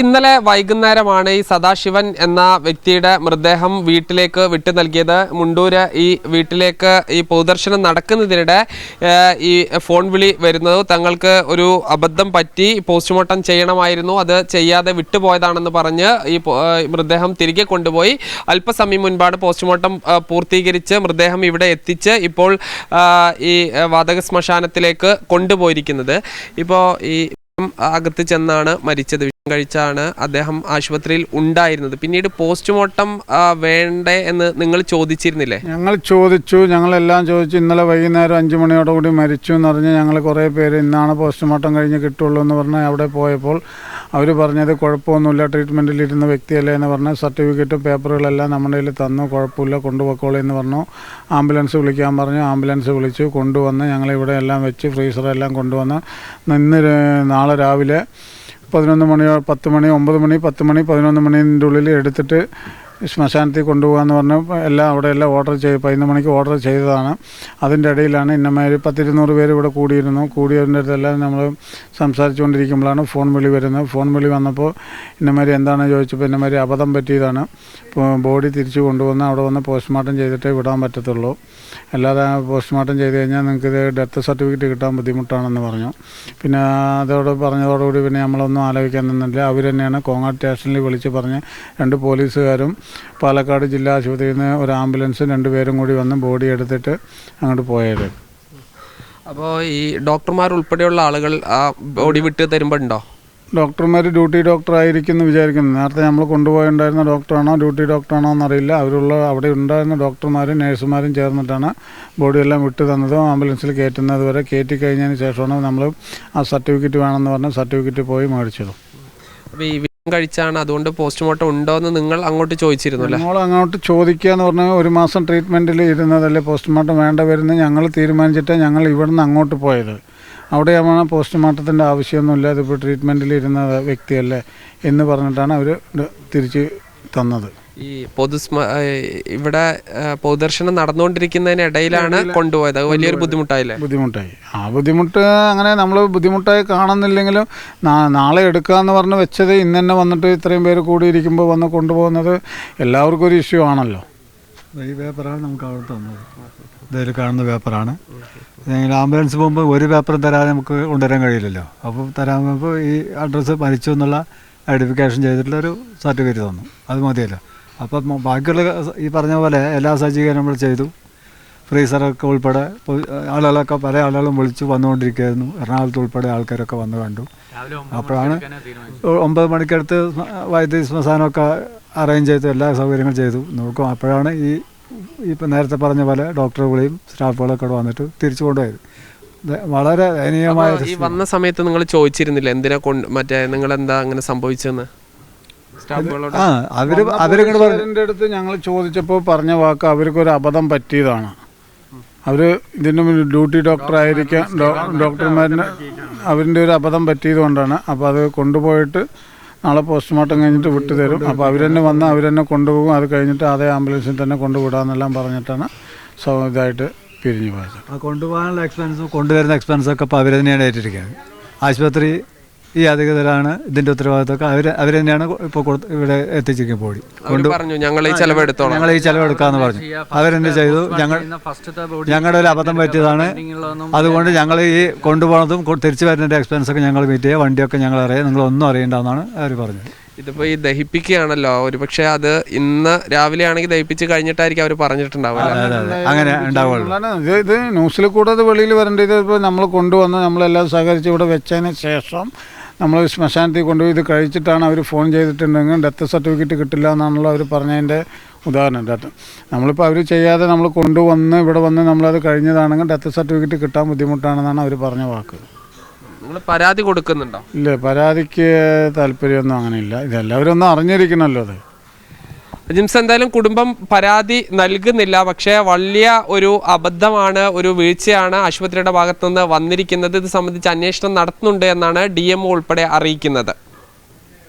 ഇന്നലെ വൈകുന്നേരമാണ് ഈ സദാശിവൻ എന്ന വ്യക്തിയുടെ മൃതദേഹം വീട്ടിലേക്ക് വിട്ടു നൽകിയത്. മുണ്ടൂര് ഈ വീട്ടിലേക്ക് ഈ പൊതുദർശനം നടക്കുന്നതിനിടെ ഈ ഫോൺ വിളി വരുന്നത് തങ്ങൾക്ക് ഒരു അബദ്ധം പറ്റി, പോസ്റ്റ്മോർട്ടം ചെയ്യണമായിരുന്നു, അത് ചെയ്യാതെ വിട്ടുപോയതാണെന്ന് പറഞ്ഞ് ഈ മൃതദേഹം തിരികെ കൊണ്ടുപോയി. അല്പസമയം മുൻപാണ് പോസ്റ്റ്മോർട്ടം പൂർത്തീകരിച്ച് മൃതദേഹം ഇവിടെ എത്തിച്ച് ഇപ്പോൾ ഈ വാതക ശ്മശാനത്തിലേക്ക് കൊണ്ടുപോയിരിക്കുന്നത്. ഇപ്പോൾ ഈ അകത്ത് ചെന്നാണ് മരിച്ചത്. വിഷം കഴിച്ചാണ് അദ്ദേഹം ആശുപത്രിയിൽ ഉണ്ടായിരുന്നത്. പിന്നീട് പോസ്റ്റ്മോർട്ടം വേണ്ടേ എന്ന് നിങ്ങൾ ചോദിച്ചിരുന്നില്ലേ? ഞങ്ങൾ ചോദിച്ചു, ഞങ്ങളെല്ലാം ചോദിച്ചു. ഇന്നലെ വൈകുന്നേരം 5 മണിയോടുകൂടി മരിച്ചു എന്ന് പറഞ്ഞ് ഞങ്ങൾ കുറേ പേര് ഇന്നാണ് പോസ്റ്റ്മോർട്ടം കഴിഞ്ഞ് കിട്ടുള്ളൂ എന്ന് പറഞ്ഞ് അവിടെ പോയപ്പോൾ അവർ പറഞ്ഞത് കുഴപ്പമൊന്നുമില്ല, ട്രീറ്റ്മെൻറ്റിലിരുന്ന വ്യക്തിയല്ലേ എന്ന് പറഞ്ഞ് സർട്ടിഫിക്കറ്റും പേപ്പറുകളെല്ലാം നമ്മുടെ കയ്യിൽ തന്നു, കുഴപ്പമില്ല, കൊണ്ടുപോയിക്കോളൂ എന്ന് പറഞ്ഞു. ആംബുലൻസ് വിളിക്കാൻ പറഞ്ഞു, ആംബുലൻസ് വിളിച്ചു, കൊണ്ടുവന്ന് ഞങ്ങളിവിടെ എല്ലാം വെച്ച് ഫ്രീസറെല്ലാം കൊണ്ടുവന്ന് നാളെ രാവിലെ 11 മണി 10 മണി 9 മണി 10 മണി 11 മണിൻ്റെ ഉള്ളിൽ എടുത്തിട്ട് ശ്മശാനത്തിൽ കൊണ്ടുപോകാമെന്ന് പറഞ്ഞ് എല്ലാം ഓർഡർ ചെയ്ത് 11 മണിക്ക് ഓർഡർ ചെയ്തതാണ്. അതിൻ്റെ ഇടയിലാണ് ഇന്നമാതിരി 10-200 പേര് ഇവിടെ കൂടിയിരുന്നു. കൂടിയതിൻ്റെ അടുത്തെല്ലാം നമ്മൾ സംസാരിച്ചുകൊണ്ടിരിക്കുമ്പോഴാണ് ഫോൺ വിളി വരുന്നത്. ഫോൺ വിളി വന്നപ്പോൾ ഇന്നമാതിരി എന്താണെന്ന് ചോദിച്ചപ്പോൾ ഇന്നമാതിരി അബദ്ധം പറ്റിയതാണ്, ബോഡി തിരിച്ചു കൊണ്ടുവന്ന് അവിടെ വന്ന് പോസ്റ്റ്മോർട്ടം ചെയ്തിട്ടേ വിടാൻ പറ്റത്തുള്ളൂ, അല്ലാതെ പോസ്റ്റ്മോർട്ടം ചെയ്ത് കഴിഞ്ഞാൽ നിങ്ങൾക്കിത് ഡെത്ത് സർട്ടിഫിക്കറ്റ് കിട്ടാൻ ബുദ്ധിമുട്ടാണെന്ന് പറഞ്ഞു. പിന്നെ പറഞ്ഞതോടുകൂടി പിന്നെ നമ്മളൊന്നും ആലോചിക്കാൻ നിന്നില്ല. അവർ തന്നെയാണ് കോങ്ങാട് സ്റ്റേഷനിൽ വിളിച്ച് പറഞ്ഞ് 2 പോലീസുകാരും പാലക്കാട് ജില്ലാ ആശുപത്രിയിൽ നിന്ന് ഒരു ആംബുലൻസും 2 പേരും കൂടി വന്ന് ബോഡി എടുത്തിട്ട് അങ്ങോട്ട് പോയത്. അപ്പോൾ ഈ ഡോക്ടർമാർ ഉൾപ്പെടെയുള്ള ആളുകൾ ആ ബോഡി വിട്ട് തരുമ്പോൾ ഉണ്ടോ? ഡോക്ടർമാർ ഡ്യൂട്ടി ഡോക്ടർ ആയിരിക്കും എന്ന് വിചാരിക്കുന്നു. നേരത്തെ നമ്മൾ കൊണ്ടുപോയിട്ടുണ്ടായിരുന്ന ഡോക്ടറാണോ ഡ്യൂട്ടി ഡോക്ടറാണോ എന്നറിയില്ല. അവിടെ ഉണ്ടായിരുന്ന ഡോക്ടർമാരും നേഴ്സുമാരും ചേർന്നിട്ടാണ് ബോഡിയെല്ലാം വിട്ടു തന്നതും ആംബുലൻസിൽ കയറ്റുന്നത് വരെ. കയറ്റി കഴിഞ്ഞതിന് ശേഷമാണ് നമ്മൾ ആ സർട്ടിഫിക്കറ്റ് വേണമെന്ന് പറഞ്ഞ് സർട്ടിഫിക്കറ്റ് പോയി മേടിച്ചതും. അപ്പോൾ ഈ കഴിച്ചാണ്, അതുകൊണ്ട് പോസ്റ്റ്മോർട്ടം ഉണ്ടോ എന്ന് നിങ്ങൾ അങ്ങോട്ട് ചോദിച്ചിരുന്നു? നമ്മൾ അങ്ങോട്ട് ചോദിക്കുക എന്ന് പറഞ്ഞാൽ 1 മാസം ട്രീറ്റ്മെൻറ്റിൽ ഇരുന്നതല്ലേ, പോസ്റ്റ്മോർട്ടം വേണ്ട വരുന്നത് ഞങ്ങൾ തീരുമാനിച്ചിട്ട് ഞങ്ങൾ ഇവിടുന്ന് അങ്ങോട്ട് പോയത്. അവിടെയാണ് പോസ്റ്റ്മോർട്ടത്തിൻ്റെ ആവശ്യമൊന്നുമില്ല, ഇതിപ്പോൾ ട്രീറ്റ്മെൻറ്റിൽ ഇരുന്ന വ്യക്തിയല്ലേ എന്ന് പറഞ്ഞിട്ടാണ് അവർ തിരിച്ച് തന്നത്. ഈ ഇവിടെ പൊതുദർശനം നടന്നുകൊണ്ടിരിക്കുന്നതിനിടയിലാണ് കൊണ്ടുപോയത്. അത് വലിയൊരു ബുദ്ധിമുട്ടായി. ആ ബുദ്ധിമുട്ട് അങ്ങനെ നമ്മൾ ബുദ്ധിമുട്ടായി കാണുന്നില്ലെങ്കിലും നാളെ എടുക്കാമെന്ന് പറഞ്ഞ് വെച്ചത് ഇന്ന് തന്നെ വന്നിട്ട് ഇത്രയും പേര് കൂടിയിരിക്കുമ്പോൾ വന്ന് കൊണ്ടുപോകുന്നത് എല്ലാവർക്കും ഒരു ഇഷ്യൂ ആണല്ലോ. ഈ പേപ്പറാണ് നമുക്ക് അവിടെ തന്നത്, ഇതിൽ കാണുന്ന പേപ്പറാണ്. ആംബുലൻസ് പോകുമ്പോൾ ഒരു പേപ്പറും തരാതെ നമുക്ക് കൊണ്ടുവരാൻ കഴിയില്ലല്ലോ. അപ്പോൾ തരാകുമ്പോൾ ഈ അഡ്രസ്സ് മരിച്ചു എന്നുള്ള ഐഡൻറ്റിഫിക്കേഷൻ ചെയ്തിട്ടുള്ളൊരു സർട്ടിഫിക്കറ്റ് തന്നു, അത് മതിയല്ലോ. അപ്പം ബാക്കിയുള്ള ഈ പറഞ്ഞ പോലെ എല്ലാ സജ്ജീകരണം നമ്മൾ ചെയ്തു. ഫ്രീസറൊക്കെ ഉൾപ്പെടെ ആളുകളൊക്കെ പല ആളുകളും വിളിച്ചു വന്നുകൊണ്ടിരിക്കുകയായിരുന്നു. എറണാകുളത്ത് ഉൾപ്പെടെ ആൾക്കാരൊക്കെ വന്ന് കണ്ടു. അപ്പോഴാണ് 9 മണിക്കടുത്ത് വൈദ്യുതി ശ്മശാനമൊക്കെ അറേഞ്ച് ചെയ്തു, എല്ലാ സൗകര്യങ്ങളും ചെയ്തു നോക്കും. അപ്പോഴാണ് ഇപ്പം നേരത്തെ പറഞ്ഞ പോലെ ഡോക്ടറുകളെയും സ്റ്റാഫുകളൊക്കെ അവിടെ വന്നിട്ട് തിരിച്ചു കൊണ്ടുപോയത്. വളരെ ദയനീയമായ. ഈ വന്ന സമയത്ത് നിങ്ങൾ ചോദിച്ചിരുന്നില്ല എന്തിനാ നിങ്ങളെന്താ അങ്ങനെ സംഭവിച്ചെന്ന്? അവരുടെ അടുത്ത് ഞങ്ങൾ ചോദിച്ചപ്പോൾ പറഞ്ഞ വാക്ക് അവർക്കൊരു അബദ്ധം പറ്റിയതാണ്. അവർ ഇതിന് ഡ്യൂട്ടി ഡോക്ടറായിരിക്കാം, ഡോക്ടർമാരിന് അവരിൻ്റെ ഒരു അബദ്ധം പറ്റിയതുകൊണ്ടാണ്. അപ്പോൾ അത് കൊണ്ടുപോയിട്ട് നാളെ പോസ്റ്റ്മോർട്ടം കഴിഞ്ഞിട്ട് വിട്ടു തരും. അപ്പോൾ അവർ തന്നെ വന്ന് അവർ തന്നെ കൊണ്ടുപോകും. അത് കഴിഞ്ഞിട്ട് അതേ ആംബുലൻസിൽ തന്നെ കൊണ്ടുവിടാമെന്നെല്ലാം പറഞ്ഞിട്ടാണ് ഇതായിട്ട് പിരിഞ്ഞു പോയത്. കൊണ്ടുപോകാനുള്ള എക്സ്പെൻസും കൊണ്ടുവരുന്ന എക്സ്പെൻസൊക്കെ ഇപ്പോൾ അവർ തന്നെയാണ് ഏറ്റിരിക്കുന്നത്. ആശുപത്രി ഈ അധികൃതരാണ് ഇതിൻ്റെ ഉത്തരവാദിത്തമൊക്കെ അവർ തന്നെയാണ് ഇപ്പോൾ ഇവിടെ എത്തിച്ചിരിക്കും. ബോഡി ഞങ്ങൾ ഈ ചെലവെടുക്കാമെന്ന് പറഞ്ഞു. അവരെന്നെ ചെയ്തു. ഞങ്ങളുടെ ഒരു അബദ്ധം പറ്റിയതാണ്, അതുകൊണ്ട് ഞങ്ങൾ ഈ കൊണ്ടുപോകുന്നതും തിരിച്ചു വരുന്നതിൻ്റെ എക്സ്പെൻസൊക്കെ ഞങ്ങൾ മീറ്റ് ചെയ്യുക, വണ്ടിയൊക്കെ ഞങ്ങൾ അറിയാം, നിങ്ങളൊന്നും അറിയേണ്ടെന്നാണ് അവർ പറഞ്ഞത്. ഇതിപ്പോൾ ഈ ദഹിപ്പിക്കുകയാണല്ലോ, ഒരു പക്ഷേ അത് ഇന്ന് രാവിലെ ആണെങ്കിൽ ദഹിപ്പിച്ച് കഴിഞ്ഞിട്ടായിരിക്കും അവർ പറഞ്ഞിട്ടുണ്ടാവുക. അങ്ങനെ ഉണ്ടാവുള്ളൂ. ഇത് ന്യൂസിൽ കൂടെ അത് വെളിയിൽ വരേണ്ടത്. ഇപ്പോൾ നമ്മൾ കൊണ്ടുവന്ന് നമ്മളെല്ലാം സഹകരിച്ച് ഇവിടെ വെച്ചതിന് ശേഷം നമ്മൾ ശ്മശാനത്തിൽ കൊണ്ടുപോയി ഇത് കഴിച്ചിട്ടാണ് അവർ ഫോൺ ചെയ്തിട്ടുണ്ടെങ്കിൽ ഡെത്ത് സർട്ടിഫിക്കറ്റ് കിട്ടില്ല എന്നാണല്ലോ അവർ പറഞ്ഞതിൻ്റെ ഉദാഹരണം. നമ്മളിപ്പോൾ അവർ ചെയ്യാതെ നമ്മൾ കൊണ്ടുവന്ന് ഇവിടെ വന്ന് നമ്മളത് കഴിഞ്ഞതാണെങ്കിൽ ഡെത്ത് സർട്ടിഫിക്കറ്റ് കിട്ടാൻ ബുദ്ധിമുട്ടാണെന്നാണ് അവർ പറഞ്ഞ വാക്ക്. നിങ്ങൾ പരാതി കൊടുക്കുന്നുണ്ടോ? ഇല്ല, പരാതിക്ക് താല്പര്യമൊന്നും അങ്ങനെയില്ല. ഇതെല്ലാവരും ഒന്ന് അറിഞ്ഞിരിക്കണമല്ലോ. അത് ജിംസ്, എന്തായാലും കുടുംബം പരാതി നൽകുന്നില്ല, പക്ഷേ വലിയ ഒരു അബദ്ധമാണ്, ഒരു വീഴ്ചയാണ് ആശുപത്രിയുടെ ഭാഗത്തുനിന്ന് വന്നിരിക്കുന്നത്. ഇത് സംബന്ധിച്ച് അന്വേഷണം നടത്തുന്നുണ്ട് എന്നാണ് DMO ഉൾപ്പെടെ അറിയിക്കുന്നത്.